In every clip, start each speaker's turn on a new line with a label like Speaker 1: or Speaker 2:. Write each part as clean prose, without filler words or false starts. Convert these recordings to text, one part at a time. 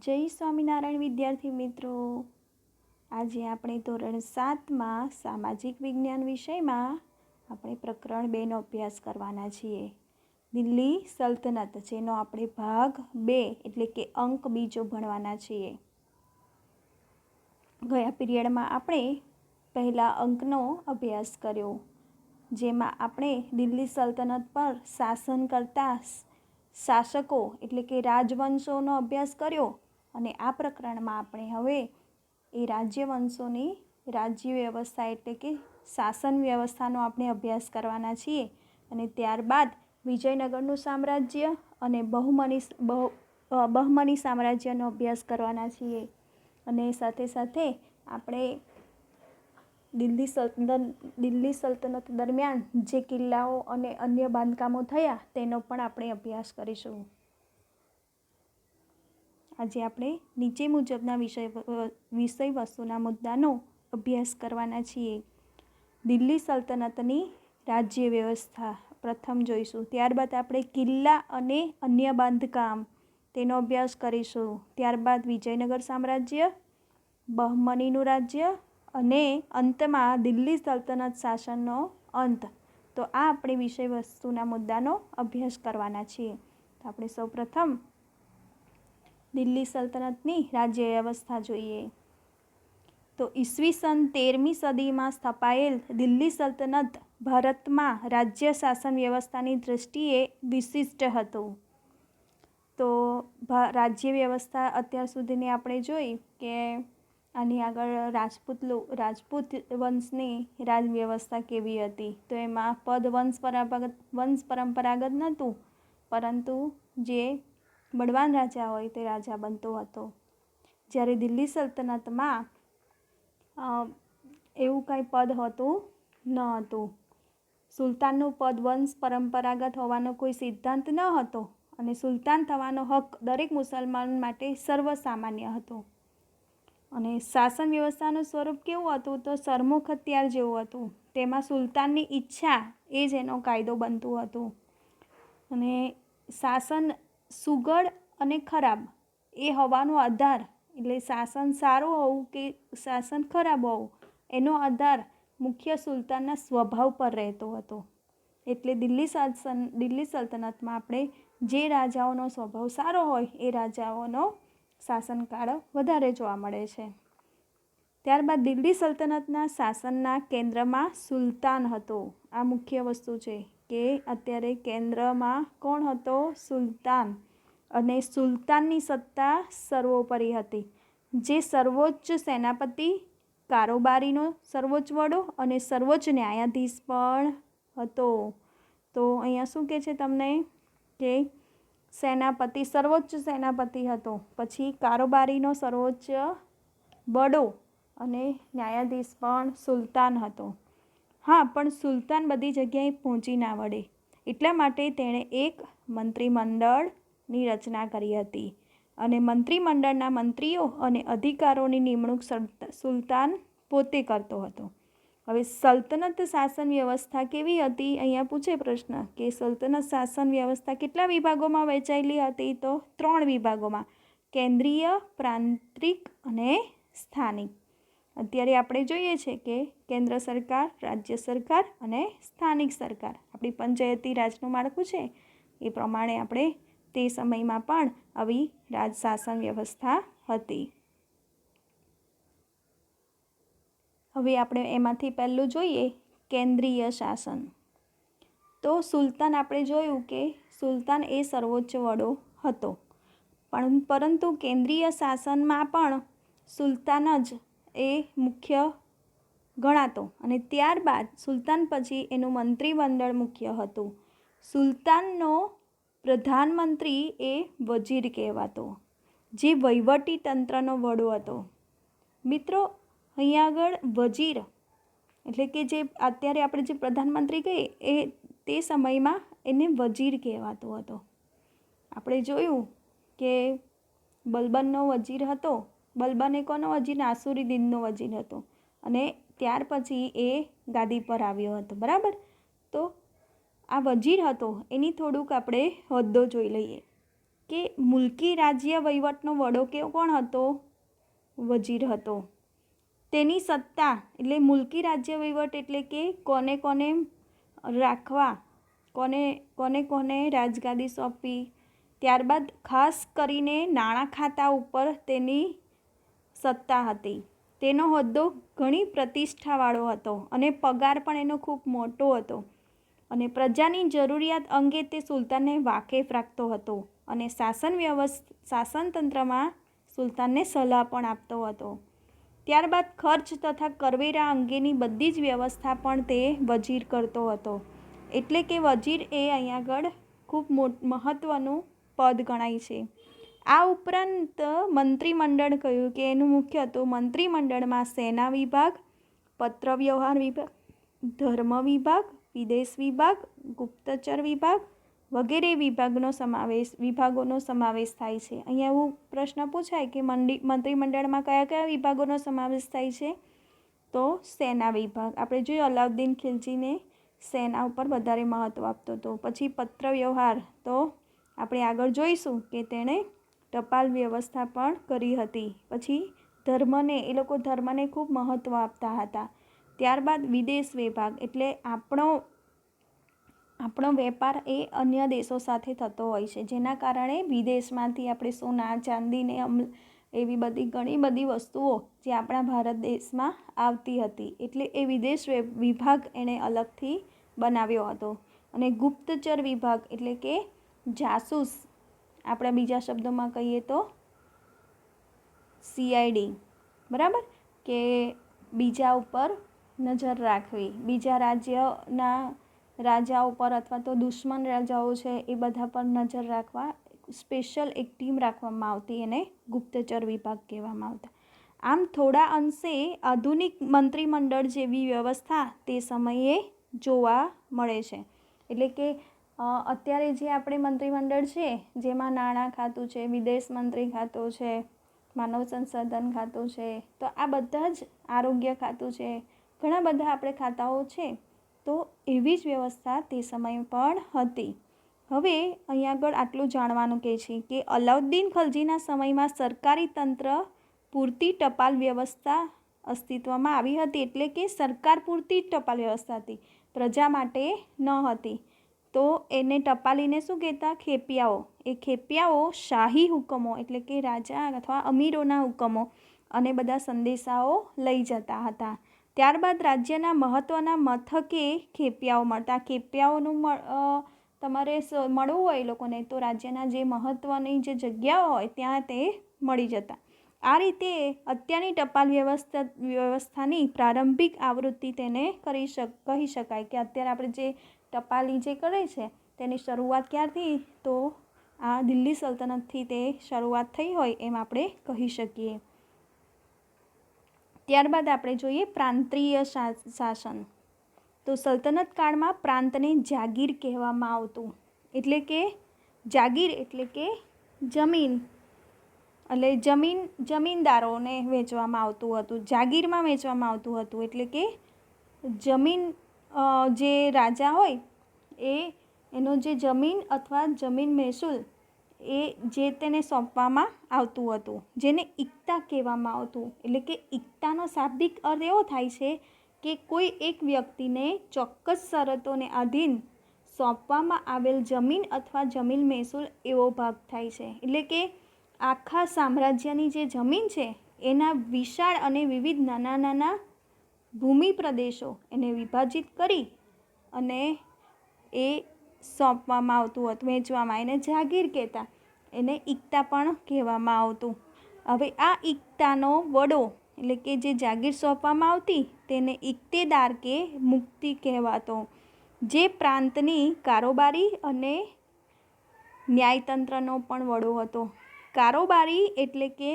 Speaker 1: જય સ્વામિનારાયણ વિદ્યાર્થી મિત્રો, આજે આપણે ધોરણ 7માં સામાજિક વિજ્ઞાન વિષયમાં આપણે પ્રકરણ 2નો અભ્યાસ કરવાના છીએ. દિલ્હી સલ્તનત, જેનો આપણે ભાગ 2 એટલે કે અંક બીજો ભણવાના છીએ. ગયા પીરિયડમાં આપણે પહેલા અંકનો અભ્યાસ કર્યો, જેમાં આપણે દિલ્હી સલ્તનત પર શાસન કરતા શાસકો એટલે કે રાજવંશોનો અભ્યાસ કર્યો. અને આ પ્રકરણમાં આપણે હવે એ રાજ્યવંશોની રાજ્ય વ્યવસ્થા એટલે કે શાસન વ્યવસ્થાનો આપણે અભ્યાસ કરવાના છીએ. અને ત્યારબાદ વિજયનગરનું સામ્રાજ્ય અને બહમની સામ્રાજ્યનો અભ્યાસ કરવાના છીએ. અને સાથે સાથે આપણે દિલ્હી સલ્તનત દરમિયાન જે કિલ્લાઓ અને અન્ય બાંધકામો થયા તેનો પણ આપણે અભ્યાસ કરીશું. આજે આપણે નીચે મુજબના વિષય વસ્તુના મુદ્દાનો અભ્યાસ કરવાના છીએ. દિલ્હી સલ્તનતની રાજ્ય વ્યવસ્થા પ્રથમ જોઈશું. ત્યારબાદ આપણે કિલ્લા અને અન્ય બાંધકામ તેનો અભ્યાસ કરીશું. ત્યારબાદ વિજયનગર સામ્રાજ્ય, બહમનીનું રાજ્ય અને અંતમાં દિલ્હી સલ્તનત શાસનનો અંત. તો આ આપણે વિષય વસ્તુના મુદ્દાનો અભ્યાસ કરવાના છીએ. તો આપણે સૌપ્રથમ દિલ્હી સલ્તનતની રાજ્ય વ્યવસ્થા જોઈએ. તો ઈસવીસન 13મી સદીમાં સ્થપાયેલ દિલ્હી સલ્તનત ભારતમાં રાજ્ય શાસન વ્યવસ્થાની દૃષ્ટિએ વિશિષ્ટ હતું. તો રાજ્ય વ્યવસ્થા અત્યાર સુધીની આપણે જોઈ કે આની આગળ રાજપૂત વંશની રાજ વ્યવસ્થા કેવી હતી. તો એમાં પદ વંશ પરંપરાગત નહોતું, પરંતુ જે બળવાન રાજા હોય તે રાજા બનતો હતો. જ્યારે દિલ્હી સલ્તનતમાં એવું કાંઈ પદ હોતું ન હતું. સુલતાનનું પદ વંશ પરંપરાગત હોવાનો કોઈ સિદ્ધાંત ન હતો અને સુલતાન થવાનો હક દરેક મુસલમાન માટે સર્વસામાન્ય હતો. અને શાસન વ્યવસ્થાનું સ્વરૂપ કેવું હતું? તો સરમુખ હથિયાર જેવું હતું. તેમાં સુલતાનની ઈચ્છા એ જ એનો કાયદો બનતું હતું. અને શાસન સુઘડ અને ખરાબ એ હોવાનો આધાર, એટલે શાસન સારું હોવું કે શાસન ખરાબ હોવું, એનો આધાર મુખ્ય સુલતાનના સ્વભાવ પર રહેતો હતો. એટલે દિલ્હી સલ્તનતમાં આપણે જે રાજાઓનો સ્વભાવ સારો હોય એ રાજાઓનો શાસનકાળ વધારે જોવા મળે છે. ત્યારબાદ દિલ્હી સલ્તનતના શાસનના કેન્દ્રમાં સુલતાન હતો. આ મુખ્ય વસ્તુ છે કે અત્યારે કેન્દ્રમાં કોણ હતો? સુલતાન. અને સુલતાનની સત્તા સર્વોપરી હતી, જે સર્વોચ્ચ સેનાપતિ, કારોબારીનો સર્વોચ્ચ વડો અને સર્વોચ્ચ ન્યાયાધીશ પણ હતો. તો અહીંયા શું કહે છે તમને કે સેનાપતિ, સર્વોચ્ચ સેનાપતિ હતો, પછી કારોબારીનો સર્વોચ્ચ વડો અને ન્યાયાધીશ પણ સુલતાન હતો. હા, પણ સુલતાન બધી જગ્યાએ પહોંચી ના વળે, એટલા માટે તેણે એક મંત્રીમંડળની રચના કરી હતી. અને મંત્રીમંડળના મંત્રીઓ અને અધિકારોની નિમણૂક સુલતાન પોતે કરતો હતો. હવે સલ્તનત શાસન વ્યવસ્થા કેવી હતી? અહીંયા પૂછે પ્રશ્ન કે સલ્તનત શાસન વ્યવસ્થા કેટલા વિભાગોમાં વહેંચાયેલી હતી? તો 3 વિભાગોમાં: કેન્દ્રીય, પ્રાંતિક અને સ્થાનિક. અત્યારે આપણે જોઈએ છે કે કેન્દ્ર સરકાર, રાજ્ય સરકાર અને સ્થાનિક સરકાર, આપણી પંચાયતી રાજનું માળખું છે એ પ્રમાણે આપણે તે સમયમાં પણ આવી રાજ શાસન વ્યવસ્થા હતી. હવે આપણે એમાંથી પહેલું જોઈએ કેન્દ્રીય શાસન. તો સુલતાન, આપણે જોયું કે સુલતાન એ સર્વોચ્ચ વડો હતો, પરંતુ કેન્દ્રીય શાસનમાં પણ સુલતાન જ એ મુખ્ય ગણાતો. અને ત્યારબાદ સુલતાન પછી એનું મંત્રીમંડળ મુખ્ય હતું. સુલતાનનો પ્રધાનમંત્રી એ વજીર કહેવાતો, જે વહીવટી તંત્રનો વડો હતો. મિત્રો, અહીંયા આગળ વજીર એટલે કે જે અત્યારે આપણે જે પ્રધાનમંત્રી કહીએ એ તે સમયમાં એને વજીર કહેવાતો હતો. આપણે જોયું કે બલબનનો વજીર હતો. બલબન એ કોનો વજીર? નાસિરુદ્દીનનો વજીર હતો. અને ત્યાર પછી એ ગાદી પર આવ્યો હતો, બરાબર? તો આ વજીર હતો એની થોડુંક આપણે હોદ્દો જોઈ લઈએ કે મુલકી રાજ્ય વહીવટનો વડો કોણ હતો? વજીર હતો. તેની સત્તા એટલે મુલકી રાજ્ય વહીવટ એટલે કે કોને કોને રાખવા, કોને રાજગાદી સોંપવી. ત્યારબાદ ખાસ કરીને નાણાં ખાતા ઉપર તેની સત્તા હતી. તેનો હોદ્દો ઘણી પ્રતિષ્ઠાવાળો હતો અને પગાર પણ એનો ખૂબ મોટો હતો અને પ્રજાની જરૂરિયાત અંગે તે સુલતાનને વાકેફ રાખતો હતો અને શાસનતંત્રમાં સુલતાનને સલાહ પણ આપતો હતો. ત્યારબાદ ખર્ચ તથા કરવેરા અંગેની બધી જ વ્યવસ્થા પણ તે વજીર કરતો હતો. એટલે કે વજીર એ અહીં આગળ ખૂબ મહત્ત્વનું પદ ગણાય છે. આ ઉપરાંત મંત્રીમંડળ કહ્યું કે એનું મુખ્ય હતું. મંત્રીમંડળમાં સેના વિભાગ, પત્ર વ્યવહાર વિભાગ, ધર્મ વિભાગ, વિદેશ વિભાગ, ગુપ્તચર વિભાગ વગેરે વિભાગોનો સમાવેશ થાય છે. અહીંયા એવું પ્રશ્ન પૂછાય કે મંત્રીમંડળમાં કયા કયા વિભાગોનો સમાવેશ થાય છે? તો સેના વિભાગ. આપણે જોઈએ અલાઉદ્દીન ખિલજીને સેના ઉપર વધારે મહત્ત્વ આપતો હતો. પછી પત્ર વ્યવહાર, તો આપણે આગળ જોઈશું કે તેણે ટપાલ વ્યવસ્થા પણ કરી હતી. પછી એ લોકો ધર્મને ખૂબ મહત્ત્વ આપતા હતા. ત્યારબાદ વિદેશ વિભાગ એટલે આપણો વેપાર એ અન્ય દેશો સાથે થતો હોય છે, જેના કારણે વિદેશમાંથી આપણે સોના, ચાંદીને એવી ઘણી બધી વસ્તુઓ જે આપણા ભારત દેશમાં આવતી હતી. એટલે એ વિદેશ વિભાગ એણે અલગથી બનાવ્યો હતો. અને ગુપ્તચર વિભાગ એટલે કે જાસૂસ, આપણા બીજા શબ્દોમાં કહીએ તો CID, બરાબર, કે બીજા ઉપર નજર રાખવી, બીજા રાજ્યના રાજા ઉપર અથવા તો દુશ્મન રાજાઓ છે એ બધા પર નજર રાખવા સ્પેશિયલ એક ટીમ રાખવામાં આવતી, એને ગુપ્તચર વિભાગ કહેવામાં આવતા. આમ થોડા અંશે આધુનિક મંત્રીમંડળ જેવી વ્યવસ્થા તે સમયે જોવા મળે છે. એટલે કે અત્યારે જે આપણે મંત્રીમંડળ છે જેમાં નાણાં ખાતું છે, વિદેશ મંત્રી ખાતું છે, માનવ સંસાધન ખાતું છે, તો આ બધા જ આરોગ્ય ખાતું છે, ઘણા બધા આપણે ખાતાઓ છે. તો એવી જ વ્યવસ્થા તે સમયે પણ હતી. હવે અહીંયા આગળ આટલું જાણવાનું કહે છે કે અલાઉદ્દીન ખલજીના સમયમાં સરકારી તંત્ર પૂરતી ટપાલ વ્યવસ્થા અસ્તિત્વમાં આવી હતી. એટલે કે સરકાર પૂરતી જ ટપાલ વ્યવસ્થા હતી, પ્રજા માટે ન હતી. તો એને ટપાલીને શું કહેતા? ખેપિયાઓ. એ ખેપિયાઓ શાહી હુકમો એટલે કે રાજા અથવા અમીરોના હુકમો અને બધા સંદેશાઓ લઈ જતા હતા. ત્યારબાદ રાજ્યના મહત્ત્વના મથકે ખેપિયાઓ મળતા. ખેપિયાઓનું તમારે મળવું હોય એ લોકોને તો રાજ્યના જે મહત્ત્વની જે જગ્યાઓ હોય ત્યાં તે મળી જતા. આ રીતે અત્યારની ટપાલ વ્યવસ્થાની પ્રારંભિક આવૃત્તિ તેને કહી શકાય કે અત્યારે આપણે જે ટપાલી જે કરે છે તેની શરૂઆત ક્યારથી? તો આ દિલ્હી સલ્તનતથી તે શરૂઆત થઈ હોય એમ આપણે કહી શકીએ. ત્યારબાદ આપણે જોઈએ પ્રાંતીય શાસન. તો સલ્તનત કાળમાં પ્રાંતને જાગીર કહેવામાં આવતું. એટલે કે જાગીર એટલે કે જમીન, એટલે જમીનદારોને વેચવામાં આવતું હતું, જાગીરમાં વેચવામાં આવતું હતું. એટલે કે જમીન જે રાજા હોય એનો જે જમીન અથવા જમીન મહેસૂલ એ જે તેને સોંપવામાં આવતું હતું, જેને ઇક્તા કહેવામાં આવતું. એટલે કે ઇક્તાનો શાબ્દિક અર્થ એવો થાય છે કે કોઈ એક વ્યક્તિને ચોક્કસ શરતોને આધીન સોંપવામાં આવેલ જમીન અથવા જમીન મહેસૂલ એવો ભાગ થાય છે. એટલે કે આખા સામ્રાજ્યની જે જમીન છે એના વિશાળ અને વિવિધ નાના નાના ભૂમિ પ્રદેશો એને વિભાજિત કરી અને એ સોંપવામાં આવતું હતું, વેચવામાં. એને જાગીર કહેતા, એને ઇક્તા પણ કહેવામાં આવતું. હવે આ ઇક્તાનો વડો એટલે કે જે જાગીર સોંપવામાં આવતી તેને ઇક્તેદાર કે મુક્તિ કહેવાતો, જે પ્રાંતની કારોબારી અને ન્યાયતંત્રનો પણ વડો હતો. કારોબારી એટલે કે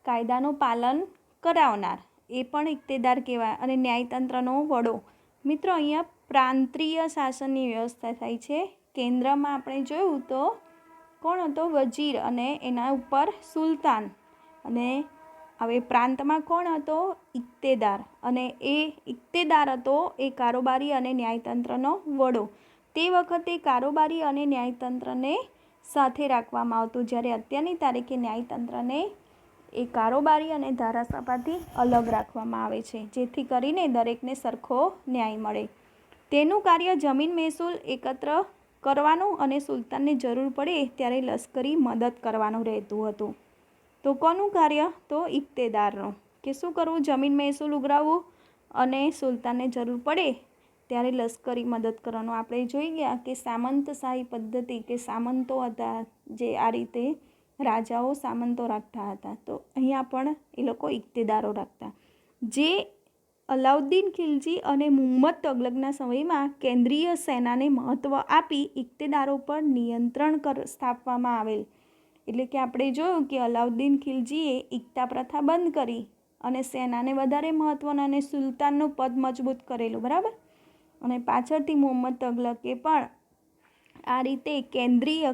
Speaker 1: કાયદાનું પાલન કરાવનાર, એ પણ ઇક્તેદાર કહેવાય, અને ન્યાયતંત્રનો વડો. મિત્રો, અહીંયા પ્રાંતીય શાસનની વ્યવસ્થા થાય છે. કેન્દ્રમાં આપણે જોયું તો કોણ હતો? વજીર, અને એના ઉપર સુલતાન. અને હવે પ્રાંતમાં કોણ હતો? ઇક્તેદાર. અને એ ઇક્તેદાર હતો એ કારોબારી અને ન્યાયતંત્રનો વડો. તે વખતે કારોબારી અને ન્યાયતંત્રને સાથે રાખવામાં આવતું, જ્યારે અત્યારની તારીખે ન્યાયતંત્રને એ કારોબારી અને ધારાસભાથી અલગ રાખવામાં આવે છે, જેથી કરીને દરેકને સરખો ન્યાય મળે. તેનું કાર્ય જમીન મહેસૂલ એકત્ર કરવાનું અને સુલતાનને જરૂર પડે ત્યારે લશ્કરી મદદ કરવાનું રહેતું હતું. તો કોનું કાર્ય? તો ઇક્તેદારનું, કે શું કરવું? જમીન મહેસૂલ ઉઘરાવવું અને સુલતાનને જરૂર પડે ત્યારે લશ્કરી મદદ કરવાનું. આપણે જોઈ ગયા કે સામંતશાહી પદ્ધતિ, કે સામંતો હતા જે આ રીતે રાજાઓ સામંતો રાખતા હતા, તો અહીંયા પણ એ લોકો ઇક્તેદારો રાખતા. જે અલાઉદ્દીન ખિલજી અને મુહમ્મદ તગલકના સમયમાં કેન્દ્રીય સેનાને મહત્ત્વ આપી ઇક્તેદારો પર નિયંત્રણ સ્થાપવામાં આવેલ. એટલે કે આપણે જોયું કે અલાઉદ્દીન ખિલજીએ ઇક્તા પ્રથા બંધ કરી અને સેનાને વધારે મહત્ત્વનું અને સુલતાનનું પદ મજબૂત કરેલું, બરાબર. અને પાછળથી મુહમ્મદ તગલકે પણ આ રીતે કેન્દ્રીય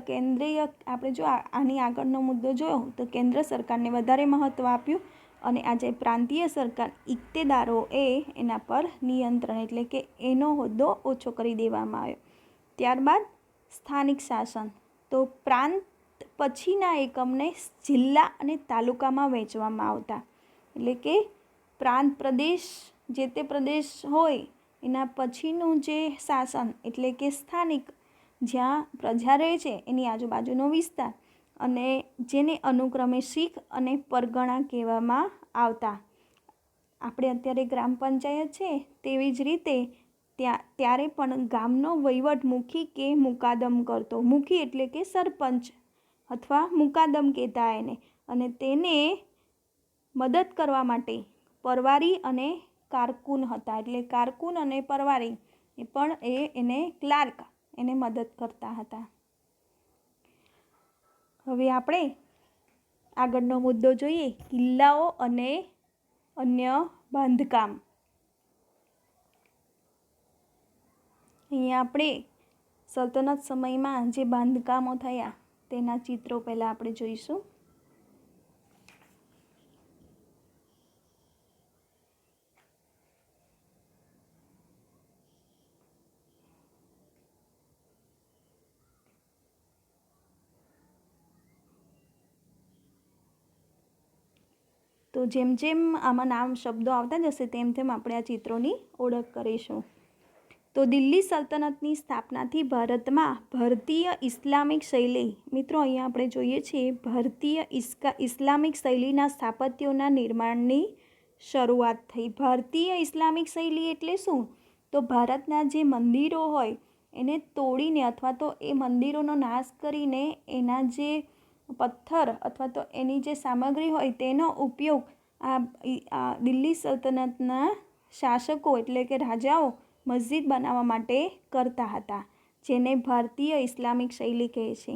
Speaker 1: આપણે જો આની આગળનો મુદ્દો જોયો તો કેન્દ્ર સરકારને વધારે મહત્ત્વ આપ્યું અને આજે પ્રાંતીય સરકાર ઇક્તેદારો એના પર નિયંત્રણ, એટલે કે એનો હોદ્દો ઓછો કરી દેવામાં આવ્યો. ત્યારબાદ સ્થાનિક શાસન. તો પ્રાંત પછીના એકમને જિલ્લા અને તાલુકામાં વહેંચવામાં આવતા, એટલે કે પ્રાંત પ્રદેશ, જે તે પ્રદેશ હોય એના પછીનું જે શાસન, એટલે કે સ્થાનિક, જ્યાં પ્રજા રહે છે એની આજુબાજુનો વિસ્તાર, અને જેને અનુક્રમે શીખ અને પરગણા કહેવામાં આવતા. આપણે અત્યારે ગ્રામ પંચાયત છે તેવી જ રીતે ત્યારે પણ ગામનો વહીવટ મુખી કે મુકાદમ કરતો. મુખી એટલે કે સરપંચ અથવા મુકાદમ કહેતા એને, અને તેને મદદ કરવા માટે પરવારી અને કારકુન હતા. એટલે કારકુન અને પરવારી એ પણ એને ક્લાર્ક એને મદદ કરતા હતા. હવે આપણે આગળનો મુદ્દો જોઈએ, કિલ્લાઓ અને અન્ય બાંધકામ. અહીંયા આપણે સલ્તનત સમયમાં જે બાંધકામો થયા તેના ચિત્રો પહેલાં આપણે જોઈશું. તો જેમ જેમ આમાં નામ શબ્દો આવતા જશે તેમ તેમ આપણે આ ચિત્રોની ઓળખ કરીશું. તો દિલ્હી સલ્તનતની સ્થાપનાથી ભારતમાં ભારતીય ઇસ્લામિક શૈલી, મિત્રો અહીંયા આપણે જોઈએ છીએ ભારતીય ઇસ્લામિક શૈલીના સ્થાપત્યોના નિર્માણની શરૂઆત થઈ. ભારતીય ઇસ્લામિક શૈલી એટલે શું? તો ભારતના જે મંદિરો હોય એને તોડીને અથવા તો એ મંદિરોનો નાશ કરીને એના જે પથ્થર અથવા તો એની જે સામગ્રી હોય તેનો ઉપયોગ આ દિલ્હી સલ્તનતના શાસકો એટલે કે રાજાઓ મસ્જિદ બનાવવા માટે કરતા હતા, જેને ભારતીય ઇસ્લામિક શૈલી કહે છે.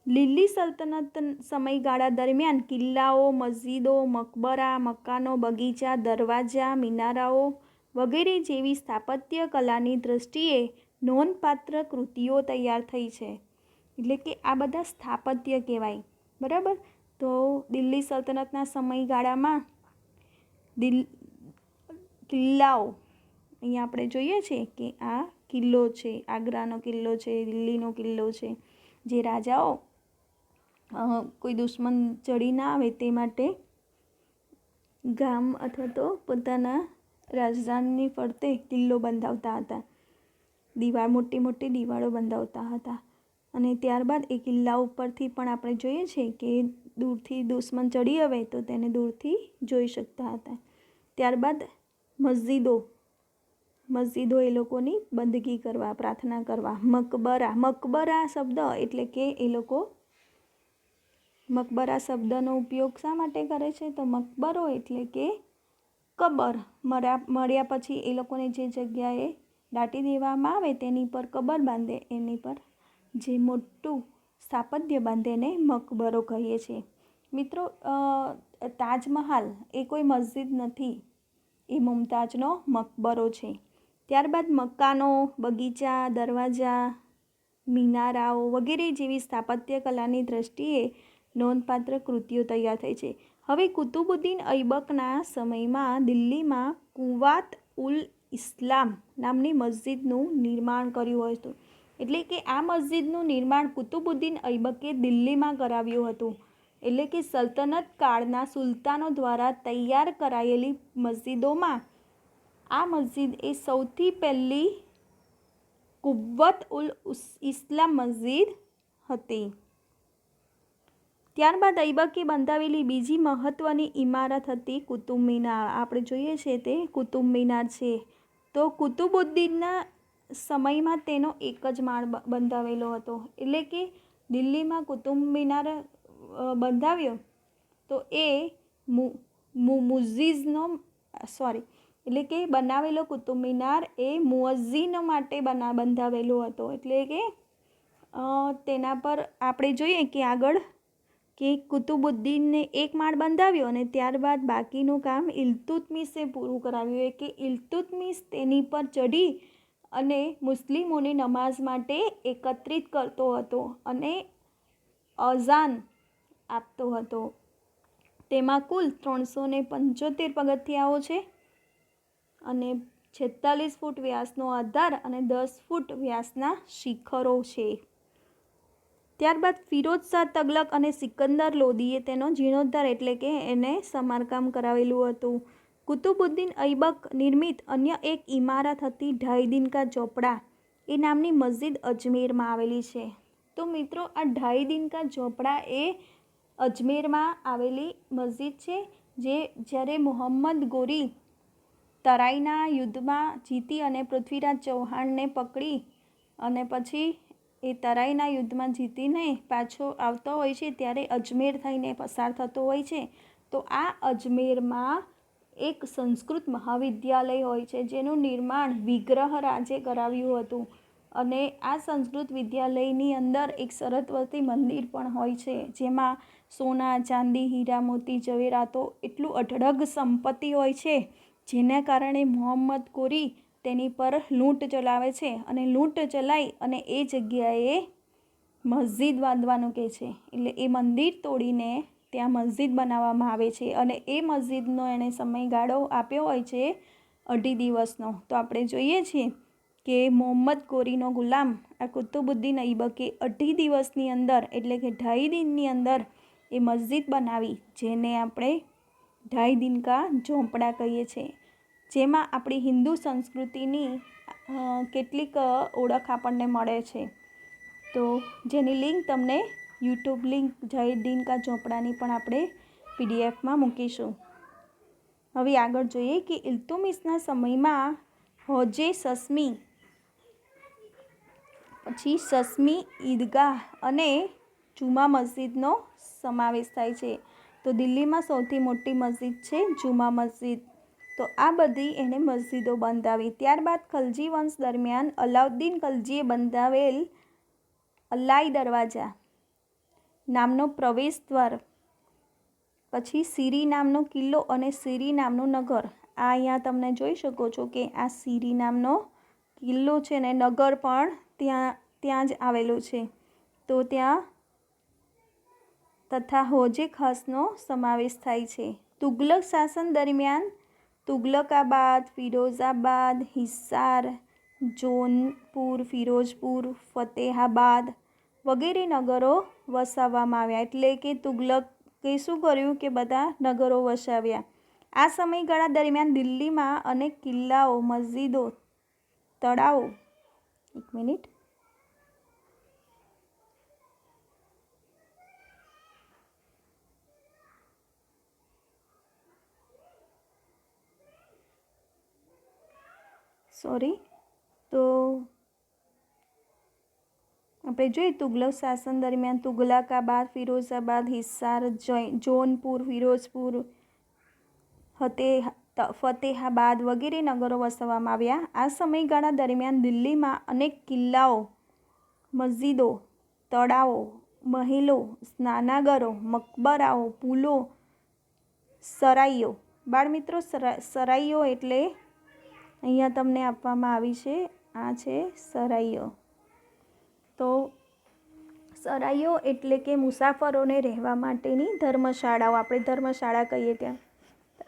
Speaker 1: દિલ્હી સલ્તનત સમયગાળા દરમિયાન કિલ્લાઓ, મસ્જિદો, મકબરા, મકાનો, બગીચા, દરવાજા, મિનારાઓ વગેરે જેવી સ્થાપત્ય કલાની દૃષ્ટિએ નોંધપાત્ર કૃતિઓ તૈયાર થઈ છે. એટલે કે આ બધા સ્થાપત્ય કહેવાય, બરાબર. તો દિલ્હી સલ્તનતના સમયગાળામાં કિલ્લાઓ, અહીંયા આપણે જોઈએ છે કે આ કિલ્લો છે, આગ્રાનો કિલ્લો છે, દિલ્હીનો કિલ્લો છે, જે રાજાઓ કોઈ દુશ્મન ચડી ના આવે તે માટે ગામ અથવા તો પોતાના રાજધાની ફરતે કિલ્લો બંધાવતા હતા, મોટી મોટી દિવાળો બંધાવતા હતા. અને ત્યારબાદ એ કિલ્લા ઉપરથી પણ આપણે જોઈએ છીએ કે દૂરથી દુશ્મન ચડી આવે તો તેને દૂરથી જોઈ શકતા હતા. ત્યારબાદ મસ્જિદો એ લોકોની બંદગી કરવા, પ્રાર્થના કરવા. મકબરા શબ્દ એટલે કે એ લોકો મકબરા શબ્દનો ઉપયોગ શા માટે કરે છે? તો મકબરો એટલે કે કબર, મર્યા પછી એ લોકોને જે જગ્યાએ દાટી દેવામાં આવે તેની પર કબર બાંધે, એની પર જે મોટું સ્થાપત્ય બાંધે એને મકબરો કહીએ છીએ. મિત્રો, તાજમહાલ એ કોઈ મસ્જિદ નથી, એ મુમતાજનો મકબરો છે. ત્યારબાદ મકાનો, બગીચા, દરવાજા, મિનારાઓ વગેરે જેવી સ્થાપત્ય કલાની દૃષ્ટિએ નોંધપાત્ર કૃતિઓ તૈયાર થઈ છે. હવે કુતુબુદ્દીન ઐબકના સમયમાં દિલ્હીમાં કુવાત ઉલ ઇસ્લામ નામની મસ્જિદનું નિર્માણ કર્યું હતું. એટલે કે આ મસ્જિદનું નિર્માણ કુતુબુદ્દીન ઐબકે દિલ્હીમાં કરાવ્યું હતું. એટલે કે સલ્તનત કાળના સુલતાનો દ્વારા તૈયાર કરાયેલી મસ્જિદોમાં આ મસ્જિદ એ સૌથી પહેલી કુવ્વત ઉલ ઇસ્લામ મસ્જિદ હતી. ત્યારબાદ ઐબકે બંધાવેલી બીજી મહત્ત્વની ઇમારત હતી કુતુબ મિનાર. આપણે જોઈએ છે તે કુતુબ મિનાર છે. તો કુતુબુદ્દીનના સમયમાં તેનો એક જ માળ બંધાવેલો હતો. એટલે કે દિલ્હીમાં કુતુબ મિનાર બંધાવ્યો તો એ એટલે કે બનાવેલો કુતુબ મિનાર એ મુઅઝ્ઝિનો માટે બંધાવેલો હતો. એટલે કે તેના પર આપણે જોઈએ કે આગળ કે કુતુબુદ્દીનને એક માળ બંધાવ્યો અને ત્યારબાદ બાકીનું કામ ઇલ્તુત્મિશે પૂરું કરાવ્યું. કે ઇલ્તુત્મિશ તેની પર ચઢી અને મુસ્લિમોને નમાઝ માટે એકત્રિત કરતો હતો અને અઝાન આપતો હતો. તેમાં કુલ 375 પગથિયાઓ છે અને 46 ફૂટ વ્યાસનો આધાર અને 10 ફૂટ વ્યાસના શિખરો છે. ત્યારબાદ ફિરોઝ શાહ તગલક અને સિકંદર લોદીએ તેનો જીર્ણોદ્ધાર એટલે કે એને સમારકામ કરાવેલું હતું. કુતુબુદ્દીન ઐબક નિર્મિત અન્ય એક ઇમારત હતી ઢાઈ-દીન કા ઝોપડા એ નામની મસ્જિદ અજમેરમાં આવેલી છે. તો મિત્રો આ ઢાઈ-દીન કા ઝોપડા એ અજમેરમાં આવેલી મસ્જિદ છે જે જ્યારે મોહમ્મદ ગોરી તરાઈના યુદ્ધમાં જીતી અને પૃથ્વીરાજ ચૌહાણને પકડી અને પછી એ તરાઈના યુદ્ધમાં જીતીને પાછો આવતો હોય છે ત્યારે અજમેર થઈને પસાર થતો હોય છે. તો આ અજમેરમાં એક સંસ્કૃત મહાવિદ્યાલય હોય છે જેનું નિર્માણ વિગ્રહ રાજે કરાવ્યું હતું અને આ સંસ્કૃત વિદ્યાલયની અંદર એક સરસ્વતી મંદિર પણ હોય છે જેમાં સોના, ચાંદી, હીરા, મોતી, જવેરાતો એટલું અઢળક સંપત્તિ હોય છે જેના કારણે મોહમ્મદ ગોરી તેની પર લૂંટ ચલાવે છે અને લૂંટ ચલાવી અને એ જગ્યાએ મસ્જિદ બાંધવાનું કહે છે. એટલે એ મંદિર તોડીને ત્યાં મસ્જિદ બનાવવામાં આવે છે અને એ મસ્જિદનો એણે સમયગાળો આપ્યો હોય છે 2.5 દિવસનો. તો આપણે જોઈએ છીએ કે મોહમ્મદ ગોરીનો ગુલામ આ કુતુબુદ્દીન ઐબકે 2.5 દિવસની અંદર એટલે કે 2.5 દિનની અંદર એ મસ્જિદ બનાવી જેને આપણે ઢાઈ-દીન કા ઝોપડા કહીએ છીએ. જેમાં આપણી હિન્દુ સંસ્કૃતિની કેટલીક ઓળખ આપણને મળે છે. તો જેની લિંક તમને યુટ્યુબ લિંક ઢાઈ-દીન કા ઝોપડાની પણ આપણે પીડીએફમાં મૂકીશું. હવે આગળ જોઈએ કે ઇલ્તુત્મિશના સમયમાં હોજે સસ્મી પછી સસ્મી ઈદગાહ અને જુમા મસ્જિદનો સમાવેશ થાય છે. તો દિલ્હીમાં સૌથી મોટી મસ્જિદ છે જુમા મસ્જિદ. તો આ બધી એણે મસ્જિદો બંધાવી. ત્યારબાદ ખલજી વંશ દરમિયાન અલાઉદ્દીન ખલજીએ બંધાવેલ અલાઈ દરવાજા નામનો પ્રવેશ દ્વાર, પછી સીરી નામનો કિલ્લો અને સીરી નામનું નગર. આ અહીંયા તમને જોઈ શકો છો કે આ સીરી નામનો કિલ્લો છે ને નગર પણ ત્યાં જ આવેલું છે. તો ત્યાં તથા હોજે ખાસનો સમાવેશ થાય છે. તુગલક શાસન દરમિયાન તુગલકાબાદ, ફિરોઝાબાદ, હિસાર, જોનપુર, ફિરોઝપુર, ફતેહાબાદ વગેરે નગરો વસાવવામાં આવ્યા. એટલે કે તુગલકે શું કર્યું કે બધા નગરો વસાવ્યા. આ સમયગાળા દરમિયાન દિલ્હીમાં અનેક કિલ્લાઓ, મસ્જિદો, તળાવો તો આપણે જોઈએ તુગલક શાસન દરમિયાન તુગલકાબાદ, ફિરોઝાબાદ, હિસાર, જોનપુર, ફિરોઝપુર, ફતેહાબાદ વગેરે નગરો વસાવવામાં આવ્યા. આ સમયગાળા દરમિયાન દિલ્હીમાં અનેક કિલ્લાઓ, મસ્જિદો, તળાવો, મહેલો, સ્નાનાગરો, મકબરાઓ, પુલો, સરાઈઓ. બાળમિત્રો સરાઈઓ એટલે અહીંયા તમને આપવામાં આવી છે, આ છે સરાઈઓ. તો સરાઈઓ એટલે કે મુસાફરોને રહેવા માટેની ધર્મશાળાઓ, આપણે ધર્મશાળા કહીએ ત્યાં.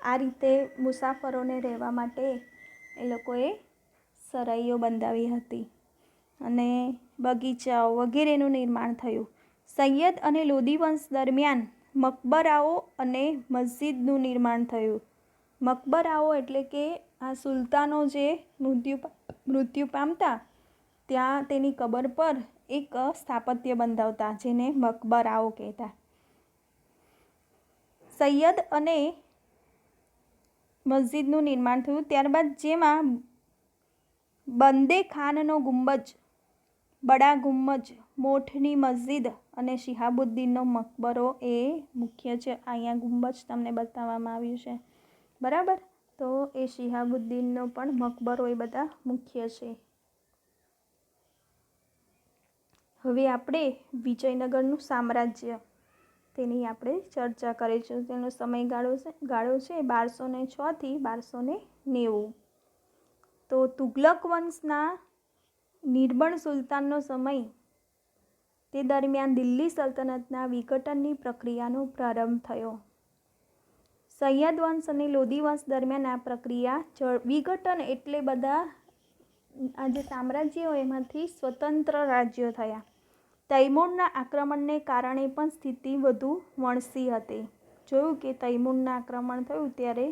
Speaker 1: આ રીતે મુસાફરોને રહેવા માટે એ લોકોએ સરાઈઓ બંધાવી હતી અને બગીચાઓ વગેરેનું નિર્માણ થયું. સૈયદ અને લોધી વંશ દરમિયાન મકબરાઓ અને મસ્જિદનું નિર્માણ થયું. મકબરાઓ એટલે કે આ સુલતાનો જે મૃત્યુ પામતા ત્યાં તેની કબર પર એક સ્થાપત્ય બંધાવતા, જેને મકબરાઓ કહેતા. સૈયદ અને મસ્જિદનું નિર્માણ થયું. ત્યારબાદ જેમાં બંદે ખાનનો ગુંબજ, બડા ગુંબજ, મોઠની મસ્જિદ અને શિહાબુદ્દીનનો મકબરો એ મુખ્ય છે. અહીંયા ગુંબજ તમને બતાવવામાં આવ્યું છે, બરાબર. તો એ શિહાબુદ્દીનનો પણ મકબરો એ બધા મુખ્ય છે. હવે આપણે વિજયનગરનું સામ્રાજ્ય તેની આપણે ચર્ચા કરીશું. તેનો સમયગાળો છે 1206 થી 1290. તો તુગલક વંશના નિર્બળ સુલતાનનો સમય, તે દરમિયાન દિલ્હી સલ્તનતના વિઘટનની પ્રક્રિયાનો પ્રારંભ થયો. સૈયદ વંશ અને લોધી વંશ દરમિયાન આ પ્રક્રિયા વિઘટન એટલે બધા આ જે સામ્રાજ્યો એમાંથી સ્વતંત્ર રાજ્યો થયા. તૈમૂરના આક્રમણને કારણે પણ સ્થિતિ વધુ વણસી હતી. જોયું કે તૈમૂરના આક્રમણ થયું ત્યારે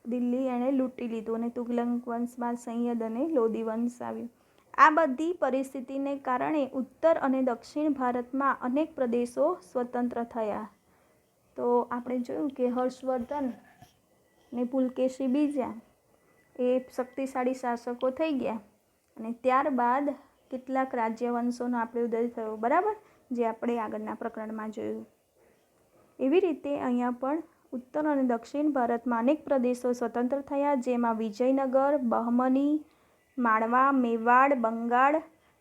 Speaker 1: દિલ્હી એણે લૂંટી લીધું અને તુગલક વંશમાં સૈયદ અને લોધી વંશ આવ્યું. આ બધી પરિસ્થિતિને કારણે ઉત્તર અને દક્ષિણ ભારતમાં અનેક પ્રદેશો સ્વતંત્ર થયા. તો આપણે જોયું કે હર્ષવર્ધન ને પુલકેશી બીજા એ શક્તિશાળી શાસકો થઈ ગયા અને ત્યારબાદ કેટલાક રાજ્યવંશોનો આપણે ઉદય થયો, બરાબર, જે આપણે આગળના પ્રકરણમાં જોયું. એવી રીતે અહીંયા પણ ઉત્તર અને દક્ષિણ ભારતમાં અનેક પ્રદેશો સ્વતંત્ર થયા, જેમાં વિજયનગર, બહમની, માળવા, મેવાડ, બંગાળ,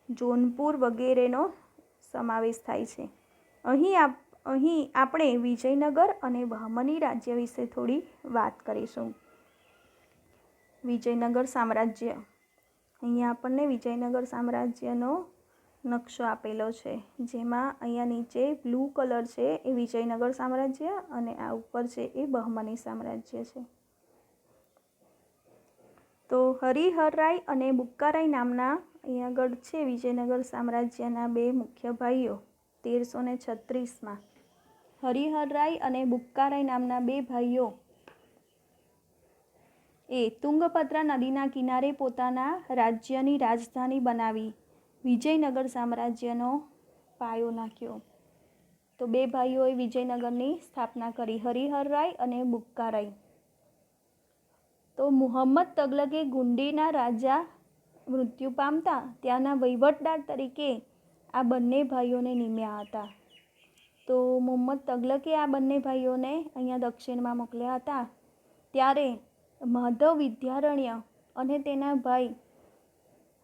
Speaker 1: જોનપુર વગેરેનો સમાવેશ થાય છે. અહીં આપણે વિજયનગર અને બહમની રાજ્ય વિશે થોડી વાત કરીશું. વિજયનગર સામ્રાજ્ય, અહીંયા આપણને વિજયનગર સામ્રાજ્યનો નકશો આપેલો છે, જેમાં અહીંયા નીચે બ્લુ કલર છે એ વિજયનગર સામ્રાજ્ય અને આ ઉપર છે એ બહમની સામ્રાજ્ય છે. તો હરિહરરાય અને બુક્કારાય નામના અહીંયા આગળ છે વિજયનગર સામ્રાજ્યના બે મુખ્ય ભાઈઓ 1336માં. હરિહરરાય અને બુક્કારાય નામના બે ભાઈઓ એ તુંગભદ્રા નદીના કિનારે પોતાના રાજ્યની રાજધાની બનાવી વિજયનગર સામ્રાજ્યનો પાયો નાખ્યો. તો બે ભાઈઓએ વિજયનગરની સ્થાપના કરી, હરિહરરાય અને બુક્કારાય. તો મુહમ્મદ તગલકે ગુંડીના રાજા મૃત્યુ પામતા ત્યાંના વહીવટદાર તરીકે આ બંને ભાઈઓને નિમ્યા હતા. તો મુહમ્મદ તગલકે આ બંને ભાઈઓને અહીંયા દક્ષિણમાં મોકલ્યા હતા. ત્યારે માધવ વિદ્યારણ્ય અને તેના ભાઈ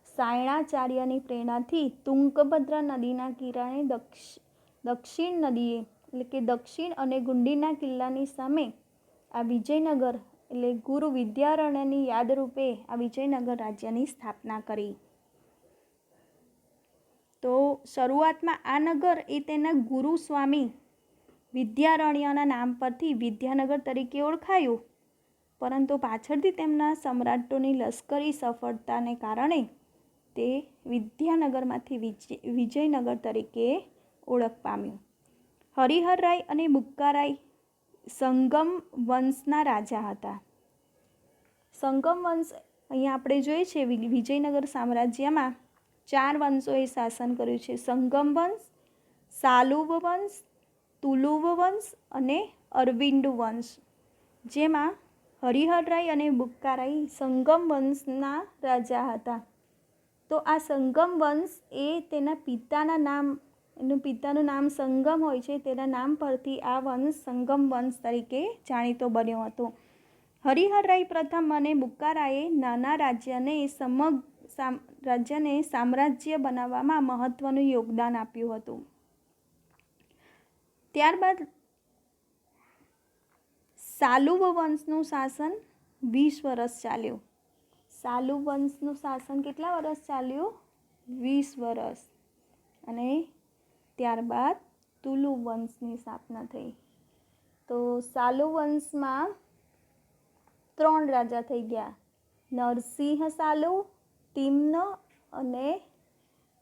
Speaker 1: સાયણાચાર્યની પ્રેરણાથી તુંગભદ્રા નદીના કિનારે દક્ષિણ નદીએ એટલે કે દક્ષિણ અને ગુંડીના કિલ્લાની સામે આ વિજયનગર એટલે ગુરુ વિદ્યારણ્યની યાદરૂપે આ વિજયનગર રાજ્યની સ્થાપના કરી. તો શરૂઆતમાં આ નગર એ તેના ગુરુ સ્વામી વિદ્યારણ્યના નામ પરથી વિદ્યાનગર તરીકે ઓળખાયું, પરંતુ પાછળથી તેમના સમ્રાટોની લશ્કરી સફળતાને કારણે તે વિદ્યાનગરમાંથી વિજયનગર તરીકે ઓળખ પામ્યું. હરિહરરાય અને બુક્કારાય સંગમ વંશના રાજા હતા. સંગમ વંશ અહીંયા આપણે જોઈએ છે વિજયનગર સામ્રાજ્યમાં 4 વંશોએ શાસન કર્યું છે: સંગમ વંશ, સાલુવ વંશ, તુલુવ વંશ અને અરવિંદુ વંશ. જેમાં હરિહરરાય અને બુક્કારાય સંગમ વંશના રાજા હતા. તો આ સંગમ વંશ એ તેના પિતાના નામ, એનું પિતાનું નામ સંગમ હોય છે, તેના નામ પરથી આ વંશ સંગમ વંશ તરીકે જાણીતો બન્યો હતો. હરિહરરાય પ્રથમ અને બુક્કારાયે નાના રાજ્યને સામ્રાજ્ય બનાવવામાં મહત્વનું યોગદાન આપ્યું હતું. ત્યારબાદ સાલુવ વંશનું શાસન 20 વર્ષ ચાલ્યું. સાલુવ વંશનું શાસન કેટલા વર્ષ ચાલ્યું? 20 વર્ષ. અને ત્યારબાદ તુલુ વંશની સ્થાપના થઈ. તો સાલુવ વંશમાં 3 રાજા થઈ ગયા: નરસિંહ સાલુ, તિમ્ન અને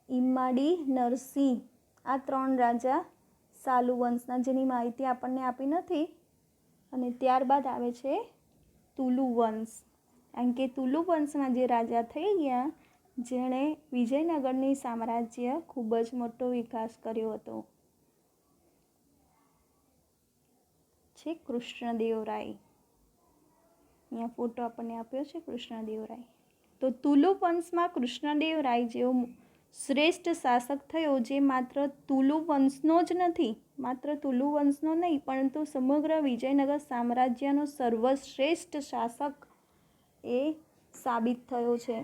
Speaker 1: ઇમ્માડી નરસિંહ, આ 3 રાજા સાલુ વંશના, જેની માહિતી આપણને આપી નથી. અને ત્યારબાદ આવે છે તુલુ વંશ, કારણ કે તુલુ વંશના જે રાજા થઈ ગયા જેણે વિજયનગરની સામ્રાજ્ય ખૂબ જ મોટો વિકાસ કર્યો હતો, છે કૃષ્ણદેવરાય. અહીંયા ફોટો આપણને આપ્યો છે કૃષ્ણદેવરાય. તો તુલુ વંશમાં કૃષ્ણદેવરાય જેવો શ્રેષ્ઠ શાસક થયો, જે માત્ર તુલુ વંશનો જ નથી, માત્ર તુલુ વંશનો નહીં, પરંતુ સમગ્ર વિજયનગર સામ્રાજ્યનો સર્વશ્રેષ્ઠ શાસક એ સાબિત થયો છે.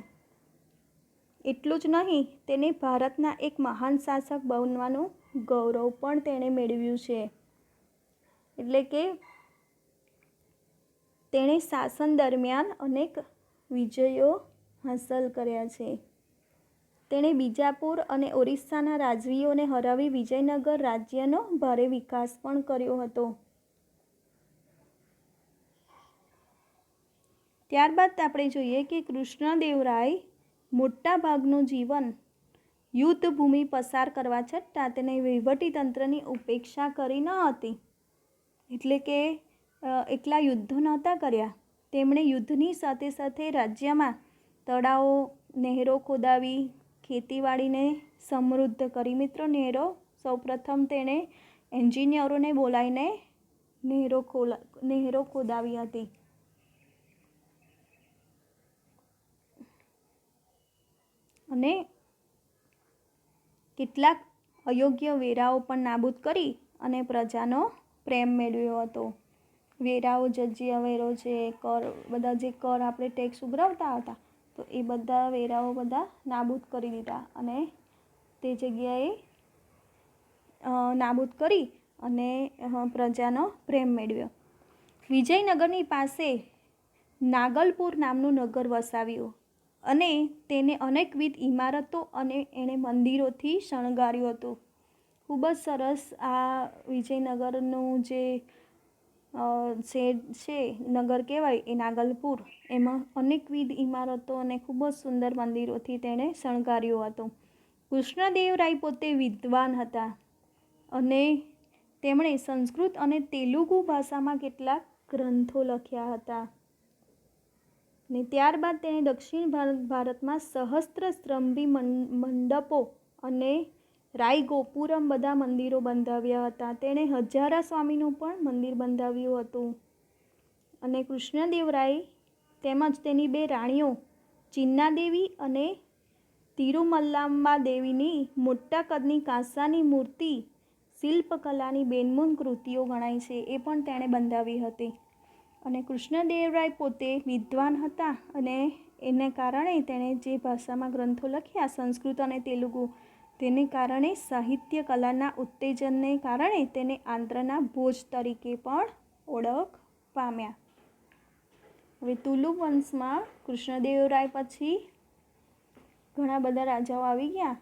Speaker 1: એટલું જ નહીં, તેને ભારતના એક મહાન શાસક બનવાનું ગૌરવ પણ તેણે મેળવ્યું છે. એટલે કે તેણે શાસન દરમિયાન અનેક વિજયો હાંસલ કર્યા છે. તેણે બીજાપુર અને ઓરિસ્સાના રાજવીઓને હરાવી વિજયનગર રાજ્યનો ભારે વિકાસ પણ કર્યો હતો. ત્યારબાદ આપણે જોઈએ કે કૃષ્ણદેવરાય મોટા ભાગનું જીવન યુદ્ધ ભૂમિ પસાર કરવા છતાં તેને વહીવટીતંત્રની ઉપેક્ષા કરી ન હતી. એટલે કે એકલા યુદ્ધો નહોતા કર્યા, તેમણે યુદ્ધની સાથે સાથે રાજ્યમાં તળાવો, નહેરો ખોદાવી ખેતીવાડીને સમૃદ્ધ કરી. મિત્રો, સૌપ્રથમ તેણે એન્જિનિયરોને બોલાવીને નહેરો ખોદાવી હતી. અને કેટલાક અયોગ્ય વેરાઓ પણ નાબૂદ કરી અને પ્રજાનો પ્રેમ મેળવ્યો હતો. વેરાઓ, જજિયા વેરો છે, બધા જે કર આપણે ટેક્સ ઉઘરાવતા હતા, તો એ બધા વેરાઓ બધા નાબૂદ કરી દીધા અને તે જગ્યાએ નાબૂદ કરી અને પ્રજાનો પ્રેમ મેળવ્યો. વિજયનગરની પાસે નાગલપુર નામનું નગર વસાવ્યું અને તેને અનેકવિધ ઇમારતો અને એણે મંદિરોથી શણગાર્યું હતું. ખૂબ જ સરસ આ વિજયનગરનું જે છે નગર કહેવાય એ નાગલપુર, એમાં અનેકવિધ ઇમારતો અને ખૂબ જ સુંદર મંદિરોથી તેણે શણગાર્યું હતું. કૃષ્ણદેવરાય પોતે વિદ્વાન હતા અને તેમણે સંસ્કૃત અને તેલુગુ ભાષામાં કેટલાક ગ્રંથો લખ્યા હતા. ને ત્યારબાદ તેણે દક્ષિણ ભારતમાં સહસ્ત્રસ્તંભી મંડપો અને રાયગોપુરમ બધા મંદિરો બંધાવ્યા હતા. તેણે હજારા સ્વામીનું પણ મંદિર બંધાવ્યું હતું. અને કૃષ્ણદેવરાય તેમજ તેની 2 રાણીઓ ચિન્નાદેવી અને તિરુમલ્લામ્બા દેવીની મોટા કદની કાંસાની મૂર્તિ શિલ્પકલાની બેનમૂન કૃતિઓ ગણાય છે, એ પણ તેણે બંધાવી હતી. અને કૃષ્ણદેવરાય પોતે વિદ્વાન હતા અને એને કારણે તેણે જે ભાષામાં ગ્રંથો લખ્યા, સંસ્કૃત અને તેલુગુ, તેને કારણે સાહિત્ય કલાના ઉત્તેજનને કારણે તેને આંધ્રના ભોજ તરીકે પણ ઓળખ પામ્યા. હવે તુલુ વંશમાં કૃષ્ણદેવરાય પછી ઘણા બધા રાજાઓ આવી ગયા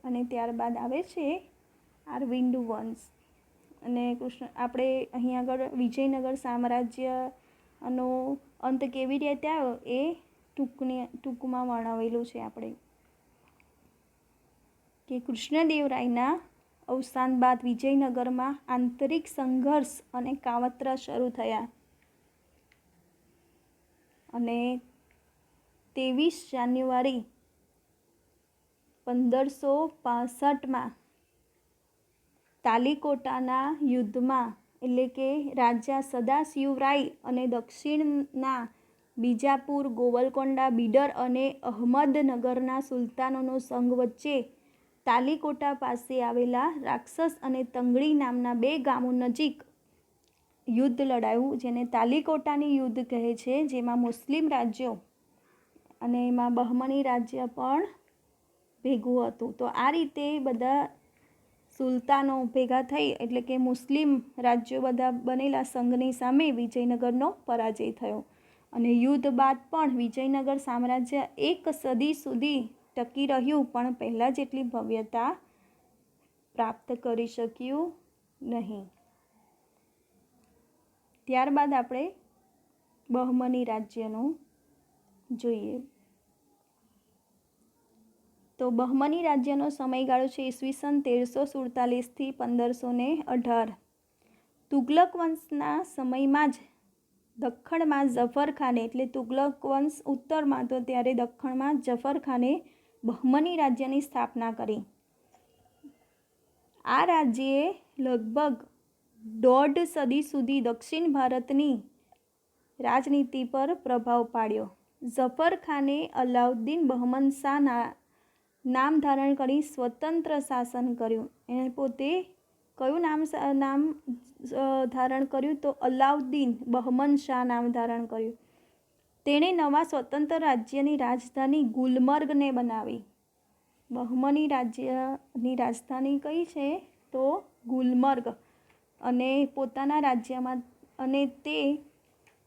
Speaker 1: અને ત્યારબાદ આવે છે અરવિંદ વંશ. અને આપણે અહીં આગળ વિજયનગર સામ્રાજ્યનો અંત કેવી રીતે આવ્યો એ ટૂંકમાં વર્ણવેલું છે આપણે, કે કૃષ્ણદેવરાયના અવસાન બાદ વિજયનગરમાં આંતરિક સંઘર્ષ અને કાવતરા શરૂ થયા અને 23 જાન્યુઆરી 1565માં તાલીકોટાના યુદ્ધમાં, એટલે કે રાજા સદાશિવરાય અને દક્ષિણના બીજાપુર, ગોવલકોંડા, બીડર અને અહમદનગરના સુલતાનોનો સંઘ વચ્ચે તાલીકોટા પાસે આવેલા રાક્ષસ અને તંગડી નામના 2 ગામો નજીક યુદ્ધ લડાયું, જેને તાલીકોટાની યુદ્ધ કહે છે, જેમાં મુસ્લિમ રાજ્યો અને એમાં બહમની રાજ્ય પણ ભેગું હતું. તો આ રીતે બધા સુલતાનો ભેગા થઈ, એટલે કે મુસ્લિમ રાજ્યો બધા બનેલા સંઘની સામે વિજયનગરનો પરાજય થયો. અને યુદ્ધ બાદ પણ વિજયનગર સામ્રાજ્ય 1 સદી સુધી ટકી રહ્યું, પણ પહેલાં જેટલી ભવ્યતા પ્રાપ્ત કરી શક્યું નહીં. ત્યારબાદ આપણે બહમની રાજ્યનું જોઈએ. તો બહમની રાજ્યનો સમયગાળો છે ઈસવીસન 1347થી 1518. તુગલક વંશના સમયમાં જ દખ્ખણમાં જફર ખાને, એટલે તુગલક વંશ ઉત્તરમાં તો ત્યારે દખ્ખણમાં જફર ખાને બહમની રાજ્યની સ્થાપના કરી. આ રાજ્યે લગભગ 1.5 સદી સુધી દક્ષિણ ભારતની રાજનીતિ પર પ્રભાવ પાડ્યો. જફર ખાને અલાઉદ્દીન બહમન શાહ નામ ધારણ કરી સ્વતંત્ર શાસન કર્યું. એણે પોતે કયું નામ ધારણ કર્યું? તો અલાઉદ્દીન બહમન શાહ નામ ધારણ કર્યું. તેણે નવા સ્વતંત્ર રાજ્યની રાજધાની ગુલમર્ગને બનાવી. બહમની રાજ્યની રાજધાની કઈ છે? તો ગુલમર્ગ. અને પોતાના રાજ્યમાં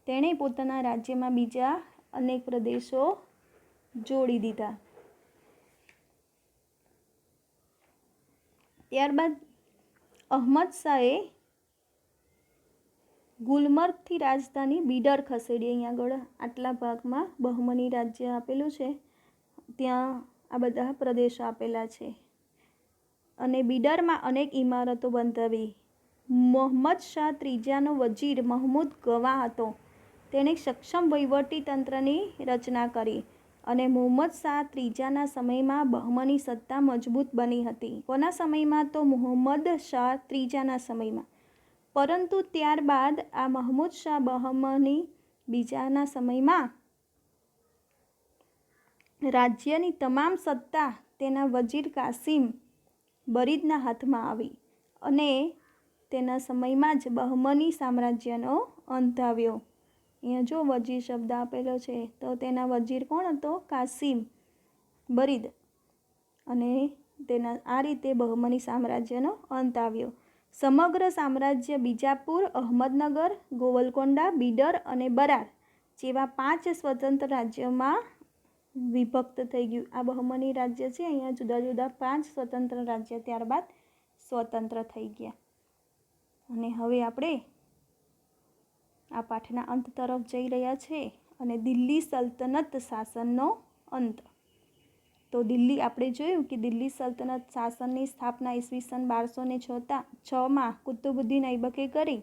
Speaker 1: તેણે પોતાના રાજ્યમાં બીજા અનેક પ્રદેશો જોડી દીધા. ત્યારબાદ અહમદ શાહે ગુલમર્ગથી રાજધાની બીડર ખસેડી. અહીંયા આગળ આટલા ભાગમાં બહમની રાજ્ય આપેલું છે, ત્યાં આ બધા પ્રદેશો આપેલા છે. અને બીડરમાં અનેક ઇમારતો બંધાવી. મોહમ્મદ શાહ ત્રીજાનો વજીર મહમૂદ ગવા હતો. તેણે સક્ષમ વહીવટી તંત્રની રચના કરી અને મોહમ્મદ શાહ ત્રીજાના સમયમાં બહમની સત્તા મજબૂત બની હતી. કોના સમયમાં? તો મોહમ્મદ શાહ ત્રીજાના સમયમાં. પરંતુ ત્યારબાદ આ મહમૂદ શાહ બહમની બીજાના સમયમાં રાજ્યની તમામ સત્તા તેના વજીર કાસિમ બરીદના હાથમાં આવી અને તેના સમયમાં જ બહમની સામ્રાજ્યનો અંત આવ્યો. અહીંયા જો વજીર શબ્દ આપેલો છે, તો તેના વજીર કોણ હતો? કાસિમ બરીદ. અને તેના આ રીતે બહમની સામ્રાજ્યનો અંત આવ્યો. સમગ્ર સામ્રાજ્ય બીજાપુર, અહમદનગર, ગોવલકોંડા, બીડર અને બરાર જેવા 5 સ્વતંત્ર રાજ્યોમાં વિભક્ત થઈ ગયું. આ બહમની રાજ્ય છે, અહીંયા જુદા જુદા 5 સ્વતંત્ર રાજ્ય ત્યારબાદ સ્વતંત્ર થઈ ગયા. અને હવે આપણે આ પાઠના અંત તરફ જઈ રહ્યા છે. અને દિલ્હી સલ્તનત શાસનનો અંત. તો દિલ્હી આપણે જોયું કે દિલ્હી સલ્તનત શાસનની સ્થાપના ઈસવીસન 1206માં કુતુબુદ્દીન ઐબકે કરી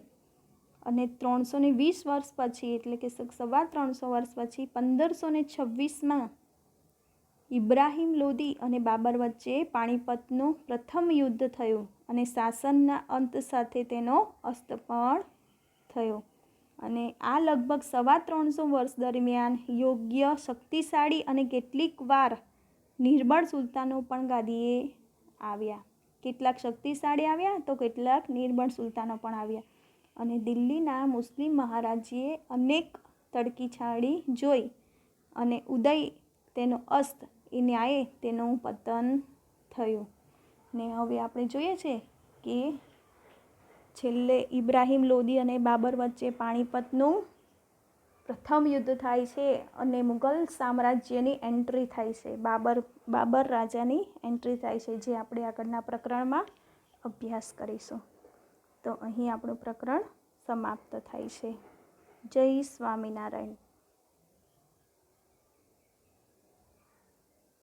Speaker 1: અને 320 વર્ષ પછી, એટલે કે 350 વર્ષ પછી 1526માં ઇબ્રાહિમ લોદી અને બાબર વચ્ચે પાણીપતનું પ્રથમ યુદ્ધ થયું અને શાસનના અંત સાથે તેનો અસ્ત પણ થયો. અને આ લગભગ 350 વર્ષ દરમિયાન યોગ્ય, શક્તિશાળી અને કેટલીક વાર નિર્બળ સુલતાનો પણ ગાદીએ આવ્યા. કેટલાક શક્તિશાળી આવ્યા તો કેટલાક નિર્બળ સુલતાનો પણ આવ્યા. અને દિલ્હીના મુસ્લિમ મહારાજીએ અનેક તડકીછાડી જોઈ અને ઉદય તેનો અસ્ત, એ ન્યાયે તેનું પતન થયું. ને હવે આપણે જોઈએ છે કે છેલ્લે ઇબ્રાહિમ લોદી અને બાબર વચ્ચે પાણીપતનું પ્રથમ યુદ્ધ થાય છે અને મુગલ સામ્રાજ્યની એન્ટ્રી થાય છે. બાબર રાજાની એન્ટ્રી થાય છે, જે આપણે આગળના પ્રકરણમાં અભ્યાસ કરીશું. તો અહીં આપણું પ્રકરણ સમાપ્ત થાય છે. જય સ્વામિનારાયણ.